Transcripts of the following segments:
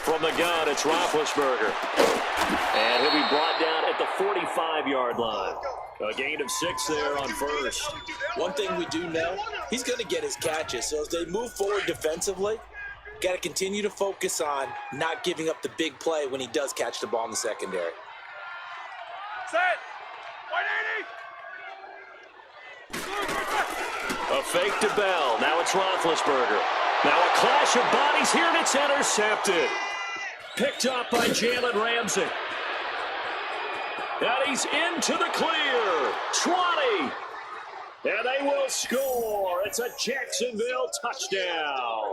From the gun, it's Roethlisberger. And he'll be brought down at the 45-yard line. A gain of 6 there on first. One thing we do know, he's going to get his catches. So as they move forward defensively, got to continue to focus on not giving up the big play when he does catch the ball in the secondary. Set. 180. A fake to Bell. Now it's Roethlisberger. Now a clash of bodies here, and it's intercepted. Picked up by Jalen Ramsey. And he's into the clear. 20. And they will score. It's a Jacksonville touchdown.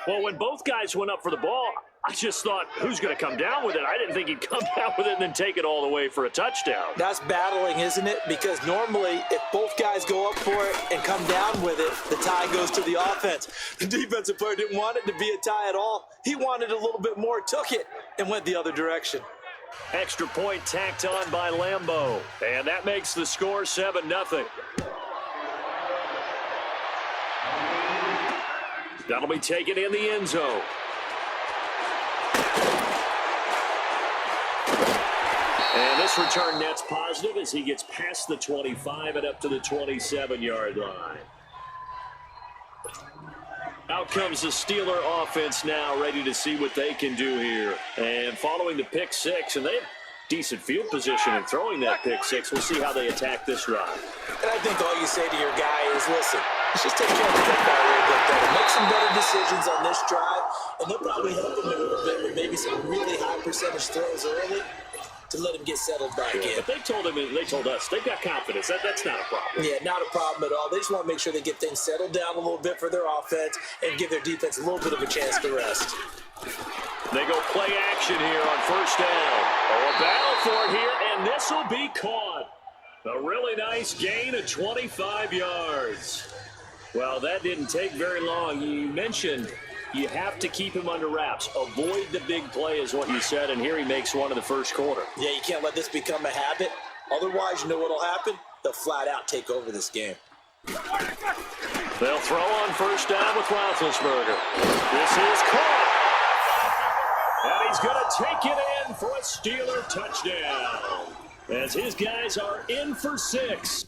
Well, when both guys went up for the ball, I just thought, who's going to come down with it? I didn't think he'd come down with it and then take it all the way for a touchdown. That's battling, isn't it? Because normally, if both guys go up for it and come down with it, the tie goes to the offense. The defensive player didn't want it to be a tie at all. He wanted a little bit more, took it, and went the other direction. Extra point tacked on by Lambeau. And that makes the score 7-0. That'll be taken in the end zone. And this return net's positive as he gets past the 25 and up to the 27-yard line. Out comes the Steeler offense now, ready to see what they can do here. And following the pick six, and they have decent field position in throwing that pick six. We'll see how they attack this drive. And I think all you say to your guy is, listen, let's just take care of that guy a little bit better. Make some better decisions on this drive, and they'll probably help him a little bit with maybe some really high percentage throws early to let him get settled back in. But they told us, they've got confidence. That's not a problem. Yeah, not a problem at all. They just want to make sure they get things settled down a little bit for their offense and give their defense a little bit of a chance to rest. They go play action here on first down. Oh, a battle for it here, and this will be caught. A really nice gain of 25 yards. Well, that didn't take very long. You mentioned you have to keep him under wraps. Avoid the big play is what you said, and here he makes one in the first quarter. Yeah, you can't let this become a habit. Otherwise, you know what will happen? They'll flat out take over this game. They'll throw on first down with Roethlisberger. This is caught. And he's going to take it in for a Steeler touchdown. As his guys are in for 6.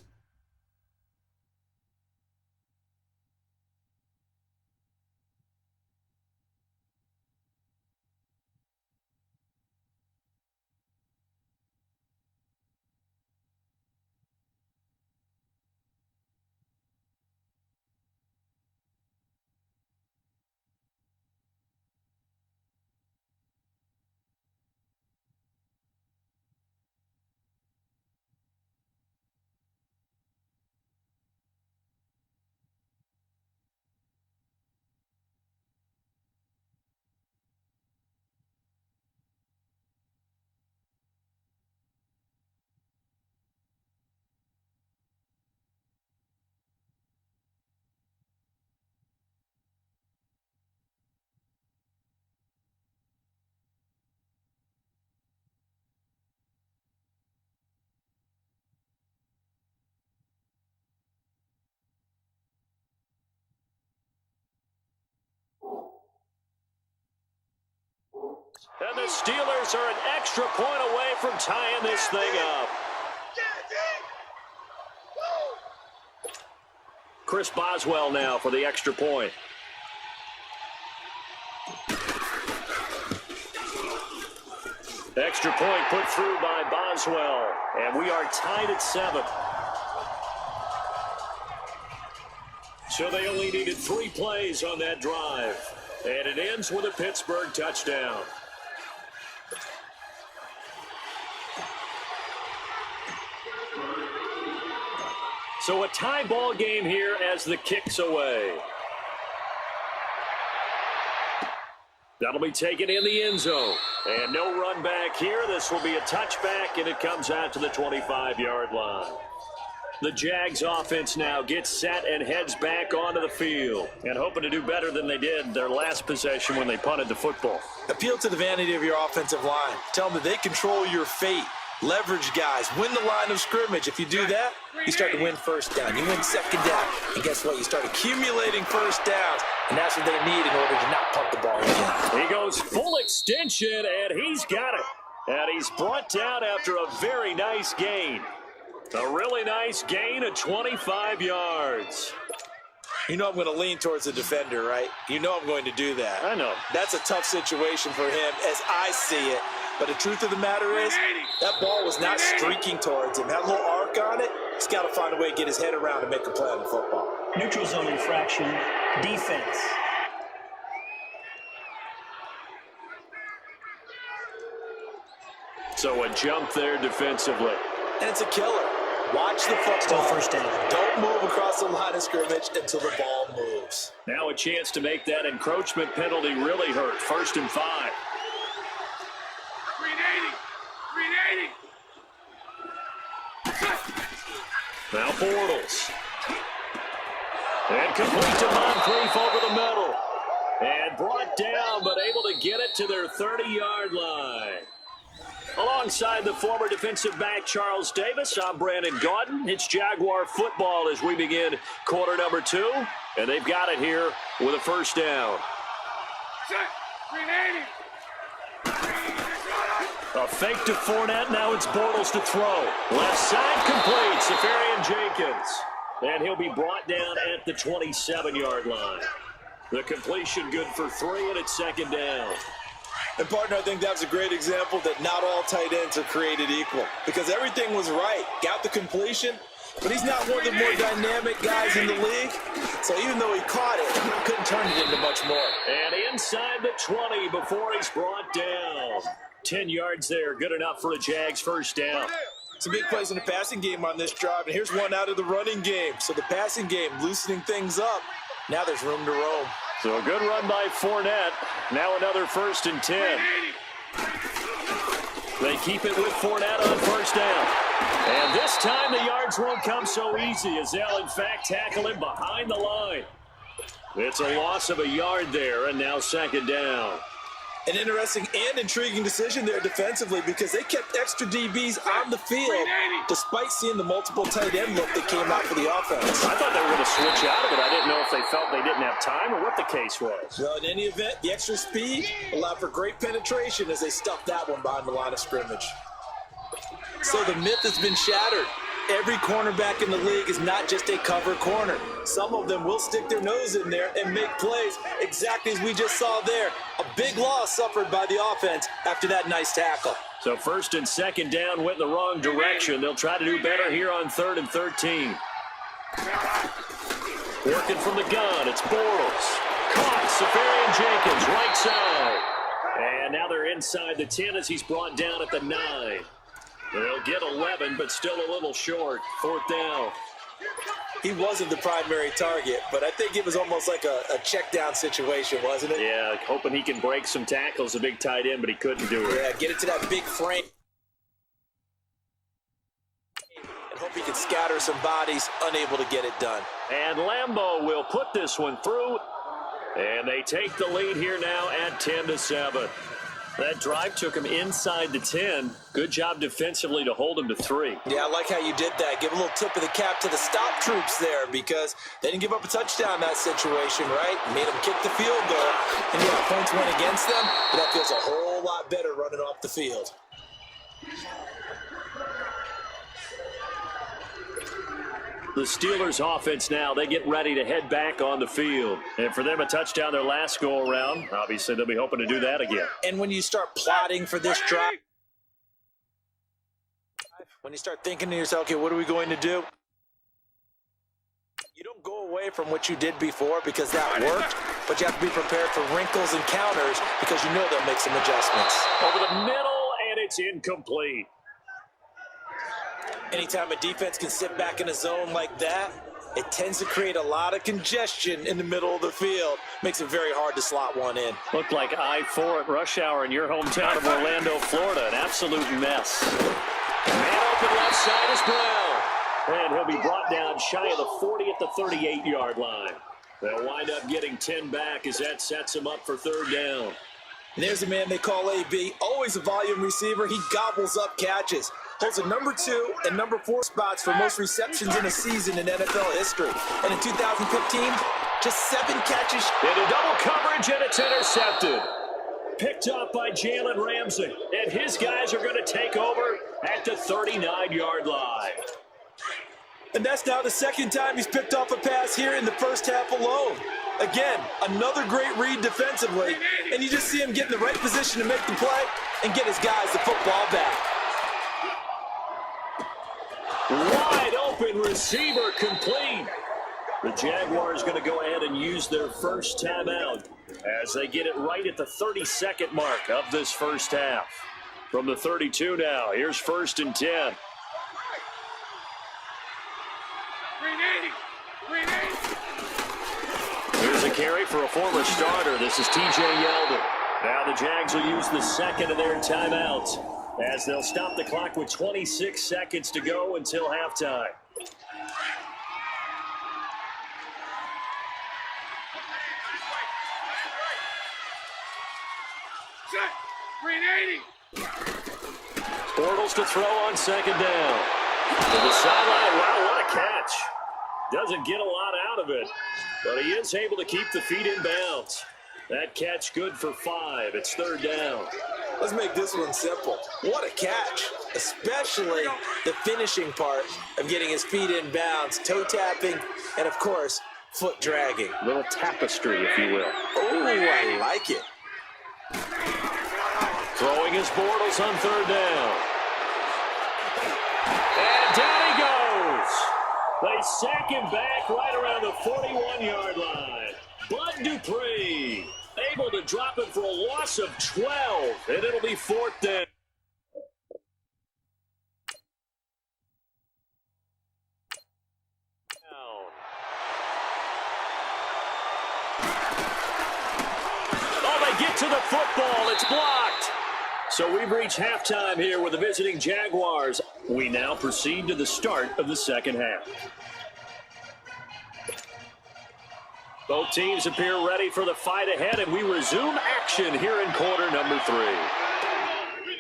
And the Steelers are an extra point away from tying this thing up. Chris Boswell now for the extra point. Extra point put through by Boswell. And we are tied at 7. So they only needed 3 plays on that drive. And it ends with a Pittsburgh touchdown. So a tie ball game here as the kick's away. That'll be taken in the end zone. And no run back here. This will be a touchback, and it comes out to the 25-yard line. The Jags offense now gets set and heads back onto the field. And hoping to do better than they did their last possession when they punted the football. Appeal to the vanity of your offensive line. Tell them that they control your fate. Leverage guys. Win the line of scrimmage. If you do that, you start to win first down. You win second down. And guess what? You start accumulating first downs. And that's pressure they need in order to not punt the ball again. He goes full extension, and he's got it. And he's brought down after a very nice gain. A really nice gain of 25 yards. You know I'm going to lean towards the defender, right? You know I'm going to do that. I know. That's a tough situation for him as I see it. But the truth of the matter is, that ball was not streaking towards him. That little arc on it, he's got to find a way to get his head around and make a play on the football. Neutral zone infraction, defense. So a jump there defensively. And it's a killer. Watch the football. Still first down. Don't move across the line of scrimmage until the ball moves. Now a chance to make that encroachment penalty really hurt. 1st and 5. 380. Now Bortles. And complete to Moncrief over the middle. And brought down, but able to get it to their 30-yard line. Alongside the former defensive back Charles Davis, I'm Brandon Gaudin. It's Jaguar football as we begin quarter number 2. And they've got it here with a first down. Set. 380. A fake to Fournette. Now it's Bortles to throw. Left side complete. Safarian Jenkins. And he'll be brought down at the 27-yard line. The completion good for 3, and it's 2nd down. And, partner, I think that's a great example that not all tight ends are created equal. Because everything was right. Got the completion, but he's not one of the more dynamic guys in the league. So even though he caught it, he couldn't turn it into much more. And inside the 20 before he's brought down. 10 yards there. Good enough for a Jags first down. Some big plays in the passing game on this drive. And here's one out of the running game. So the passing game loosening things up. Now there's room to roam. So a good run by Fournette. Now another 1st and 10. They keep it with Fournette on first down. And this time the yards won't come so easy as they'll in fact tackle him behind the line. It's a loss of a yard there, and now 2nd down. An interesting and intriguing decision there defensively because they kept extra DBs on the field despite seeing the multiple tight end look that came out for the offense. I thought they were going to switch out of it. I didn't know if they felt they didn't have time or what the case was. Well, in any event, the extra speed allowed for great penetration as they stuffed that one behind the line of scrimmage. So the myth has been shattered. Every cornerback in the league is not just a cover corner. Some of them will stick their nose in there and make plays exactly as we just saw there. A big loss suffered by the offense after that nice tackle. So 1st and 2nd down went in the wrong direction. They'll try to do better here on 3rd and 13. Working from the gun, it's Bortles. Caught, Safarian Jenkins, right side. And now they're inside the 10 as he's brought down at the 9. They'll get 11, but still a little short. 4th down. He wasn't the primary target, but I think it was almost like a check down situation, wasn't it? Yeah, hoping he can break some tackles, a big tight end, but he couldn't do it. Yeah, get it to that big frame. And hope he can scatter some bodies, unable to get it done. And Lambeau will put this one through. And they take the lead here now at 10-7. That drive took him inside the 10. Good job defensively to hold him to 3. Yeah, I like how you did that. Give a little tip of the cap to the stop troops there because they didn't give up a touchdown in that situation, right? Made them kick the field goal. And yeah, points went against them, but that feels a whole lot better running off the field. The Steelers offense now, they get ready to head back on the field. And for them, a touchdown their last go-around. Obviously, they'll be hoping to do that again. And when you start plotting for this drive, when you start thinking to yourself, okay, what are we going to do? You don't go away from what you did before because that worked, but you have to be prepared for wrinkles and counters because you know they'll make some adjustments. Over the middle, and it's incomplete. Anytime a defense can sit back in a zone like that, it tends to create a lot of congestion in the middle of the field. Makes it very hard to slot one in. Looked like I-4 at rush hour in your hometown of Orlando, Florida. An absolute mess. Man open left side is Brown. And he'll be brought down shy of the 40 at the 38-yard line. They'll wind up getting 10 back as that sets him up for 3rd down. And there's a man they call AB, always a volume receiver. He gobbles up catches. Holds the number 2 and number 4 spots for most receptions in a season in NFL history. And in 2015, Just 7 catches. Into double coverage, and it's intercepted. Picked up by Jalen Ramsey. And his guys are going to take over at the 39-yard line. And that's now the second time he's picked off a pass here in the first half alone. Again, another great read defensively. And you just see him get in the right position to make the play and get his guys the football back. Wide open receiver complete. The Jaguars going to go ahead and use their first timeout as they get it right at the 32nd mark of this first half. From the 32 now, here's 1st and 10. 380. Here's a carry for a former starter. This is T.J. Yeldon. Now the Jags will use the second of their timeouts as they'll stop the clock with 26 seconds to go until halftime. Set. 380. Bortles to throw on second down. To the sideline. Wow, what a catch. Doesn't get a lot out of it, but he is able to keep the feet in bounds. That catch good for 5. It's 3rd down. Let's make this one simple. What a catch, especially the finishing part of getting his feet in bounds, toe tapping, and of course, foot dragging. Little tapestry, if you will. Oh, I like it. Throwing his Bortles on 3rd down. And down he goes. They sack him back right around the 41-yard line. Bud Dupree able to drop it for a loss of 12, and it'll be 4th down. Oh, they get to the football. It's blocked. So we've reached halftime here with the visiting Jaguars. We now proceed to the start of the second half. Both teams appear ready for the fight ahead, and we resume action here in quarter number 3.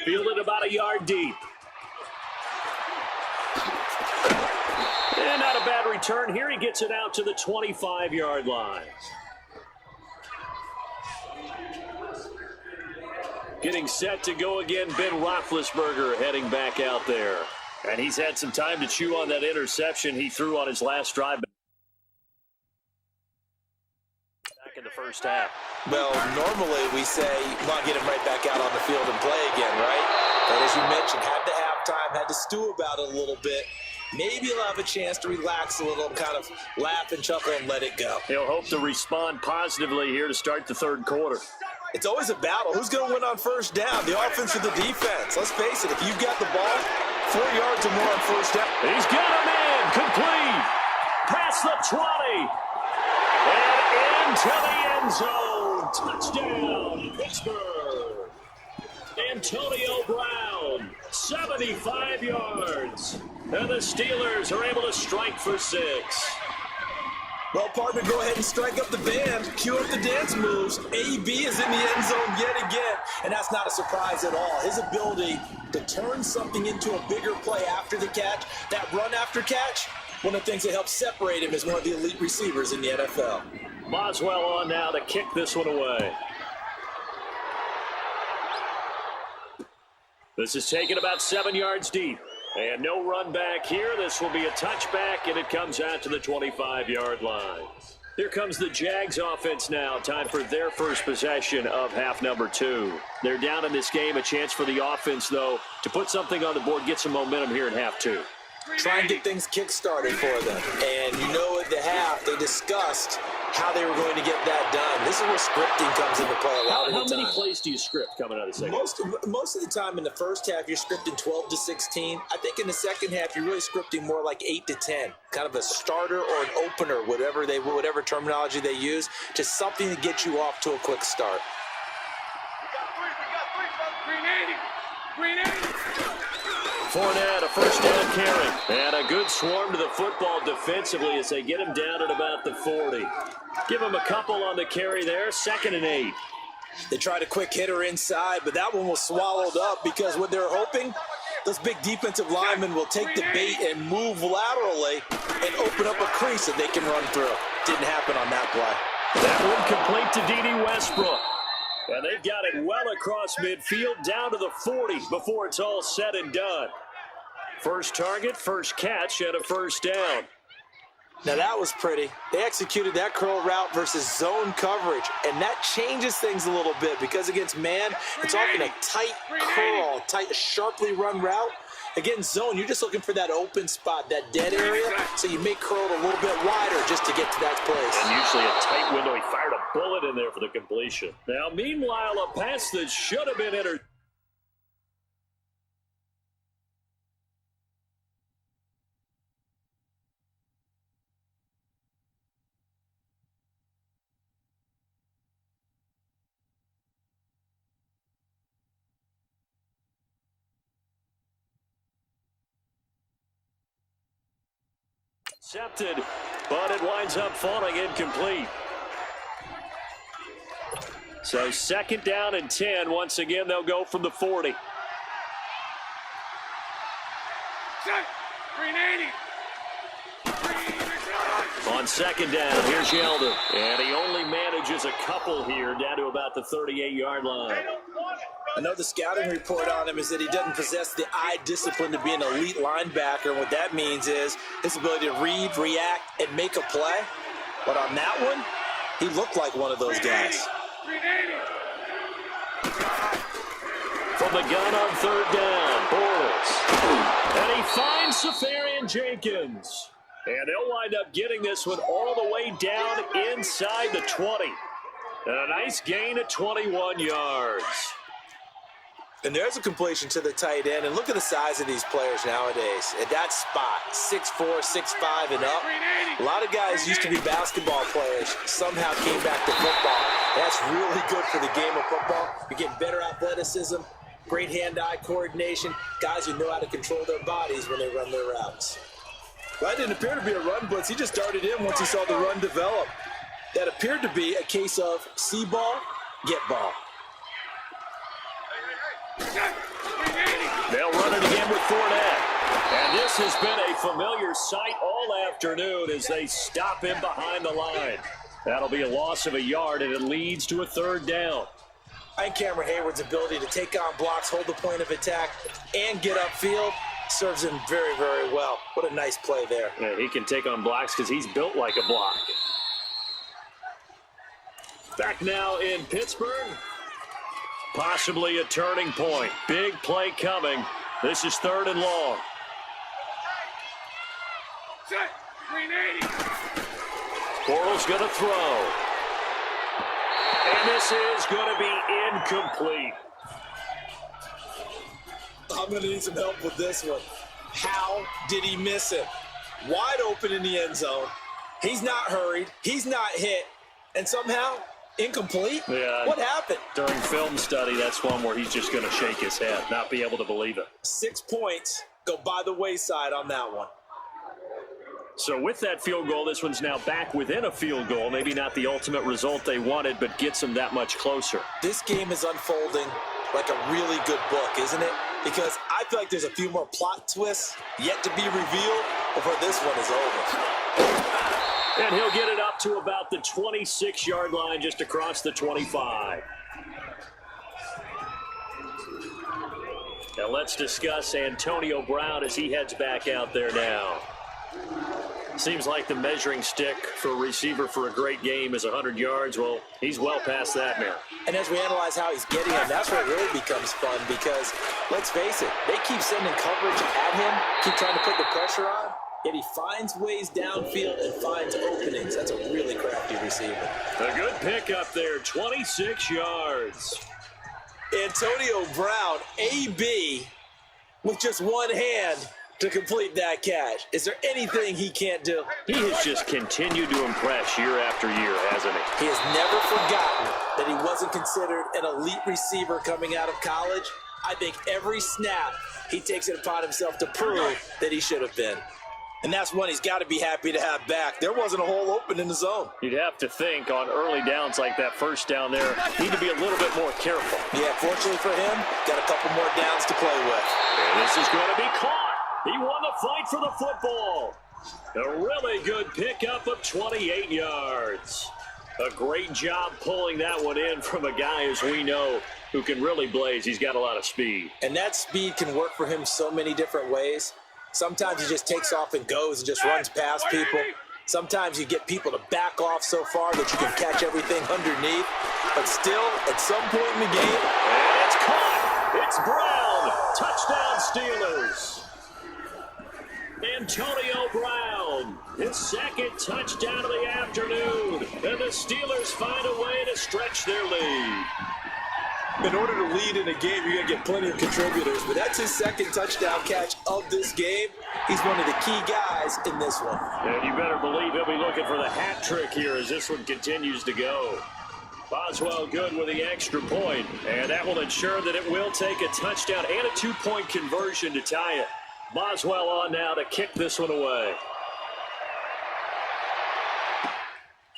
Fielded about a yard deep. And not a bad return here. He gets it out to the 25-yard line. Getting set to go again, Ben Roethlisberger heading back out there. And he's had some time to chew on that interception he threw on his last drive back in the first half. Well, normally we say, come on, get him right back out on the field and play again, right? But as you mentioned, had the halftime, had to stew about it a little bit. Maybe he'll have a chance to relax a little, kind of laugh and chuckle and let it go. He'll hope to respond positively here to start the third quarter. It's always a battle. Who's going to win on first down, the offense or the defense? Let's face it, if you've got the ball, 4 yards or more on first down. He's got him in, complete, past the 20, and into the end zone. Touchdown, Pittsburgh. Antonio Brown, 75 yards. And the Steelers are able to strike for 6. Well, partner, go ahead and strike up the band. Cue up the dance moves. AB is in the end zone yet again, and that's not a surprise at all. His ability to turn something into a bigger play after the catch, that run after catch, one of the things that helps separate him as one of the elite receivers in the NFL. Boswell on now to kick this one away. This is taken about 7 yards deep. And no run back here. This will be a touchback, and it comes out to the 25-yard line. Here comes the Jags offense now. Time for their first possession of half number 2. They're down in this game. A chance for the offense, though, to put something on the board, get some momentum here in half 2. Try and get things kick-started for them. And you know at the half, they discussed how they were going to get that done. This is where scripting comes into play a lot of the time. How many plays do you script coming out of the second? Most of the time in the first half, you're scripting 12 to 16. I think in the second half, you're really scripting more like 8 to 10. Kind of a starter or an opener, whatever terminology they use, just something to get you off to a quick start. Green 80. Fournette, a first down carry. And a good swarm to the football defensively as they get him down at about the 40. Give him a couple on the carry there. 2nd and 8. They tried a quick hitter inside, but that one was swallowed up because what they're hoping Those big defensive linemen will take the bait and move laterally and open up a crease that they can run through. Didn't happen on that play. That one complete to D.D. Westbrook. And they've got it well across midfield down to the 40 before it's all said and done. First target, first catch, and a first down. Now that was pretty. They executed that curl route versus zone coverage, and that changes things a little bit because against man, it's often a tight curl, tight, sharply run route. Against zone, you're just looking for that open spot, that dead area, so you may curl it a little bit wider just to get to that place. And usually a tight window. He fired a bullet in there for the completion. Now, meanwhile, a pass that should have been intercepted. Accepted, but it winds up falling incomplete. So second down and 10. Once again, they'll go from the 40. Set. Green 80. On second down, here's Yeldon. And he only manages a couple here down to about the 38-yard line. I know the scouting report on him is that he doesn't possess the eye discipline to be an elite linebacker. And what that means is his ability to read, react, and make a play. But on that one, he looked like one of those guys. From the gun on third down, Bortles. And he finds Safarian Jenkins. And they'll wind up getting this one all the way down inside the 20. And a nice gain of 21 yards. And there's a completion to the tight end. And look at the size of these players nowadays. At that spot, 6'4", 6'5", and up. A lot of guys used to be basketball players, somehow came back to football. That's really good for the game of football. You're getting better athleticism, great hand-eye coordination, guys who know how to control their bodies when they run their routes. Well, that didn't appear to be a run blitz. He just darted in once he saw the run develop. That appeared to be a case of see ball, get ball. They'll run it again with Fournette. And this has been a familiar sight all afternoon as they stop him behind the line. That'll be a loss of a yard, and it leads to a third down. I think Cameron Hayward's ability to take on blocks, hold the point of attack, and get upfield serves him very, very well. What a nice play there. Yeah, he can take on blocks because he's built like a block. Back now in Pittsburgh. Possibly a turning point. Big play coming. This is third and long. Set. Green 80. Bortles going to throw. And this is going to be incomplete. I'm going to need some help with this one. How did he miss him? Wide open in the end zone. He's not hurried. He's not hit. And somehow, incomplete? Yeah. What happened? During film study, that's one where he's just going to shake his head, not be able to believe it. 6 points go by the wayside on that one. So with that field goal, this one's now back within a field goal. Maybe not the ultimate result they wanted, but gets them that much closer. This game is unfolding like a really good book, isn't it? Because I feel like there's a few more plot twists yet to be revealed before this one is over. And he'll get it up to about the 26-yard line, just across the 25. Now let's discuss Antonio Brown as he heads back out there now. Seems like the measuring stick for a receiver for a great game is 100 yards. Well, he's well past that now. And as we analyze how he's getting him, that's where it really becomes fun because, let's face it, they keep sending coverage at him, keep trying to put the pressure on, yet he finds ways downfield and finds openings. That's a really crafty receiver. A good pick up there, 26 yards. Antonio Brown, AB, with just one hand to complete that catch. Is there anything he can't do? He has just continued to impress year after year, hasn't he? He has never forgotten that he wasn't considered an elite receiver coming out of college. I think every snap he takes it upon himself to prove that he should have been. And that's one he's got to be happy to have back. There wasn't a hole open in the zone. You'd have to think on early downs like that first down there, need to be a little bit more careful. Yeah, fortunately for him, got a couple more downs to play with. And this is going to be caught. He won the fight for the football. A really good pickup of 28 yards. A great job pulling that one in from a guy, as we know, who can really blaze. He's got a lot of speed. And that speed can work for him so many different ways. Sometimes he just takes off and goes and just runs past people. Sometimes you get people to back off so far that you can catch everything underneath. But still, at some point in the game, and it's caught. It's Brown. Touchdown Steelers. Antonio Brown, his second touchdown of the afternoon. And the Steelers find a way to stretch their lead. in order to lead in a game, you're going to get plenty of contributors. But that's his second touchdown catch of this game. He's one of the key guys in this one. And you better believe he'll be looking for the hat trick here as this one continues to go. Boswell good with the extra point, and that will ensure that it will take a touchdown and a two-point conversion to tie it. Boswell on now to kick this one away.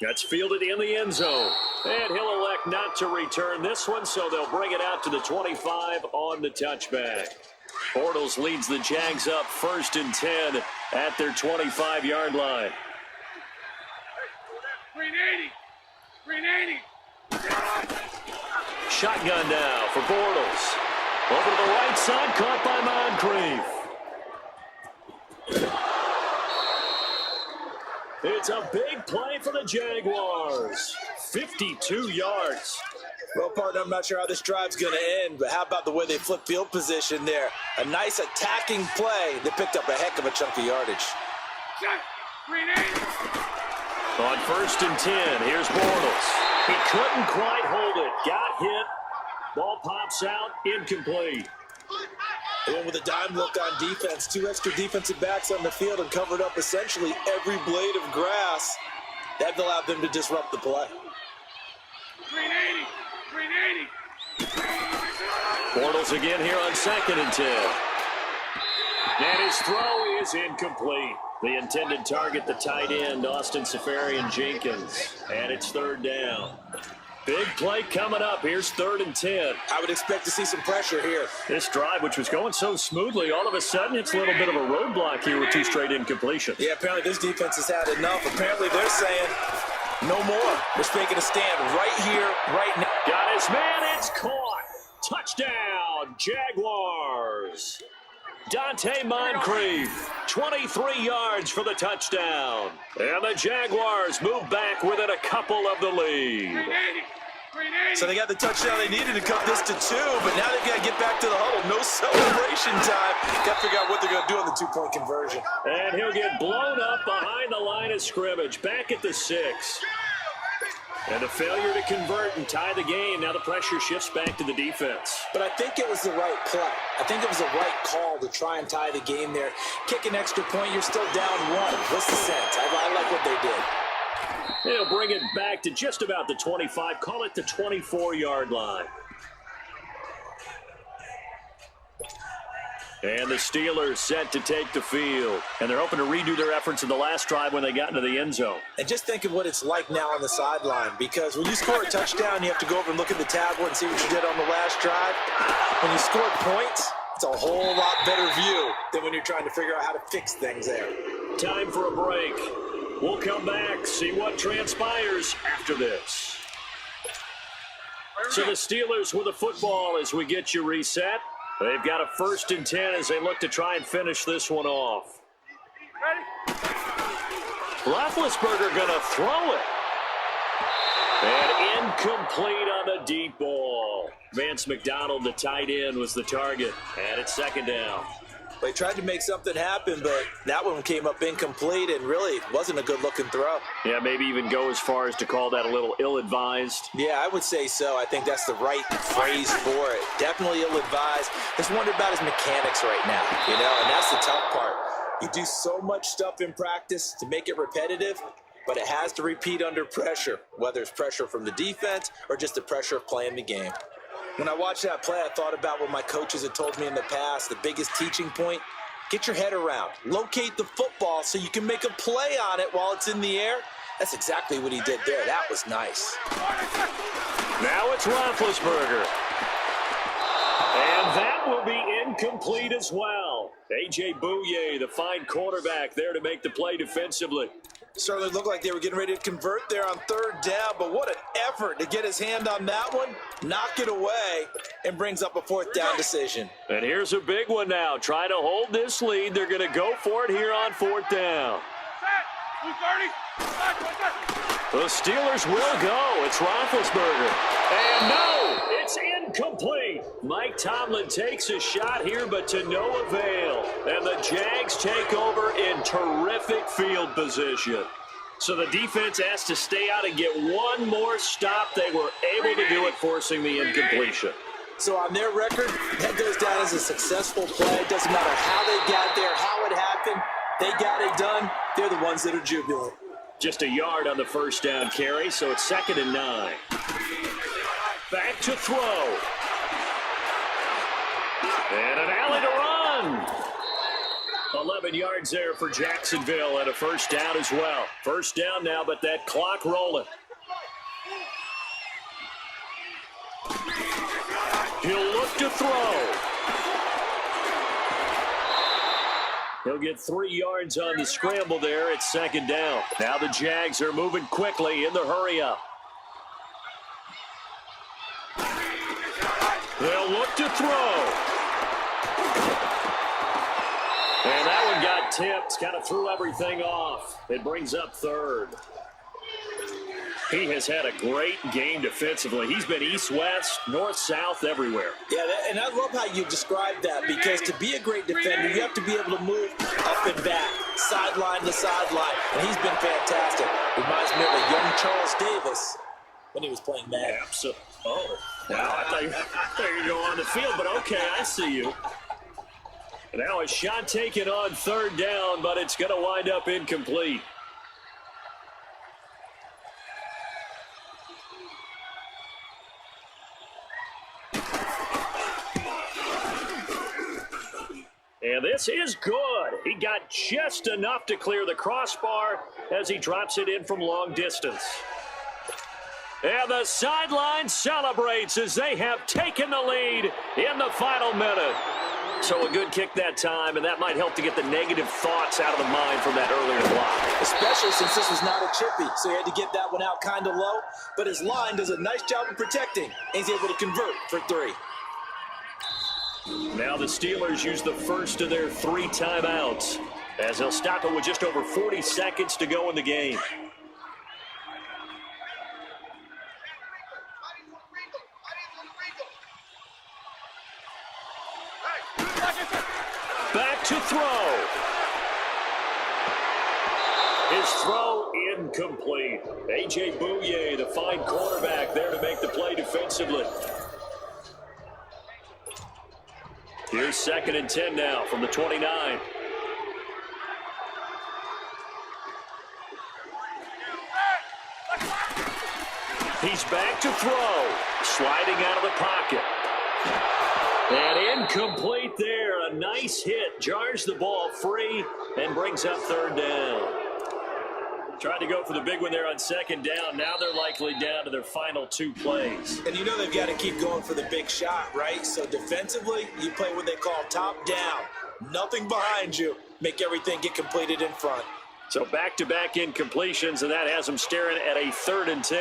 That's fielded in the end zone. And he'll elect not to return this one, so they'll bring it out to the 25 on the touchback. Bortles leads the Jags up 1st and 10 at their 25-yard line. 380. 380. Shotgun now for Bortles. Over to the right side, caught by Moncrief. It's a big play for the Jaguars. 52 yards. Well, partner, I'm not sure how this drive's going to end, but how about the way they flip field position there? A nice attacking play that picked up a heck of a chunk of yardage. 380. On 1st and 10, here's Bortles. He couldn't quite hold it. Got hit. Ball pops out. Incomplete. And with a dime look on defense, 2 extra defensive backs on the field and covered up essentially every blade of grass. That allowed them to disrupt the play. 380. 380. Bortles again here on 2nd and 10. And his throw is incomplete. The intended target, the tight end, Austin Safarian-Jenkins. And it's 3rd down. Big play coming up. Here's 3rd and 10. I would expect to see some pressure here. This drive, which was going so smoothly, all of a sudden it's a little bit of a roadblock here with 2 straight incompletions. Yeah, apparently this defense has had enough. Apparently they're saying no more. They're making a stand right here, right now. Got his man. It's caught. Touchdown, Jaguars. Dante Moncrief, 23 yards for the touchdown. And the Jaguars move back within a couple of the lead. 380. 380. So they got the touchdown they needed to cut this to 2, but now they've got to get back to the huddle. No celebration time. Got to figure out what they're going to do on the 2-point conversion. And he'll get blown up behind the line of scrimmage, back at the 6. And a failure to convert and tie the game. Now the pressure shifts back to the defense. But I think it was the right play. I think it was the right call to try and tie the game there. Kick an extra point, you're still down 1. What's the sense? I like what they did. They'll bring it back to just about the 25. Call it the 24-yard line. And the Steelers set to take the field. And they're hoping to redo their efforts in the last drive when they got into the end zone. And just think of what it's like now on the sideline, because when you score a touchdown, you have to go over and look at the tablet and see what you did on the last drive. When you score points, it's a whole lot better view than when you're trying to figure out how to fix things there. Time for a break. We'll come back, see what transpires after this. So the Steelers with the football as we get you reset. They've got a 1st and 10 as they look to try and finish this one off. Roethlisberger going to throw it. And incomplete on the deep ball. Vance McDonald, the tight end, was the target. And it's 2nd down. They tried to make something happen, but that one came up incomplete and really wasn't a good-looking throw. Yeah, maybe even go as far as to call that a little ill-advised. Yeah, I would say so. I think that's the right phrase for it. Definitely ill-advised. Just wonder about his mechanics right now, and that's the tough part. You do so much stuff in practice to make it repetitive, but it has to repeat under pressure, whether it's pressure from the defense or just the pressure of playing the game. When I watched that play, I thought about what my coaches had told me in the past. The biggest teaching point get your head around, locate the football so you can make a play on it while it's in the air. That's exactly what he did there. That was nice. Now it's Roethlisberger. And that will be incomplete as well. A.J. Bouye, the fine quarterback, there to make the play defensively. Certainly looked like they were getting ready to convert there on third down, but what an effort to get his hand on that one, knock it away, and brings up a fourth down decision. And here's a big one now. Trying to hold this lead. They're going to go for it here on fourth down. The Steelers will go. It's Roethlisberger. And no, it's incomplete. Mike Tomlin takes a shot here, but to no avail. And the Jags take over in terrific field position. So the defense has to stay out and get one more stop. They were able to do it, forcing the incompletion. So on their record, that goes down as a successful play. It doesn't matter how they got there, how it happened. They got it done. They're the ones that are jubilant. Just a yard on the first down carry, so it's 2nd and 9. Back to throw. And an alley to run. 11 yards there for Jacksonville and a first down as well. First down now, but that clock rolling. He'll look to throw. He'll get 3 yards on the scramble there. It's 2nd down. Now the Jags are moving quickly in the hurry-up. They'll look to throw. And that one got tipped. Kind of threw everything off. It brings up 3rd. He has had a great game defensively. He's been east-west, north-south, everywhere. Yeah, and I love how you described that, because to be a great defender, you have to be able to move up and back, sideline to sideline, and he's been fantastic. Reminds me of a young Charles Davis when he was playing Madden. Absolutely. Oh, wow, I thought you were going on the field, but okay, I see you. And now a shot taken on 3rd down, but it's going to wind up incomplete. And this is good. He got just enough to clear the crossbar as he drops it in from long distance. And the sideline celebrates as they have taken the lead in the final minute. So a good kick that time, and that might help to get the negative thoughts out of the mind from that earlier block. Especially since this was not a chippy, so he had to get that one out kind of low. But his line does a nice job of protecting, and he's able to convert for 3. Now the Steelers use the first of their 3 timeouts as they'll stop it with just over 40 seconds to go in the game. Back to throw. His throw incomplete. A.J. Bouye, the fine quarterback, there to make the play defensively. Here's 2nd and 10 now from the 29. He's back to throw. Sliding out of the pocket. And incomplete there. A nice hit. Jars the ball free and brings up 3rd down. Tried to go for the big one there on 2nd down. Now they're likely down to their final 2 plays. And you know they've got to keep going for the big shot, right? So defensively, you play what they call top down. Nothing behind you. Make everything get completed in front. So back-to-back incompletions, and that has them staring at a 3rd and 10.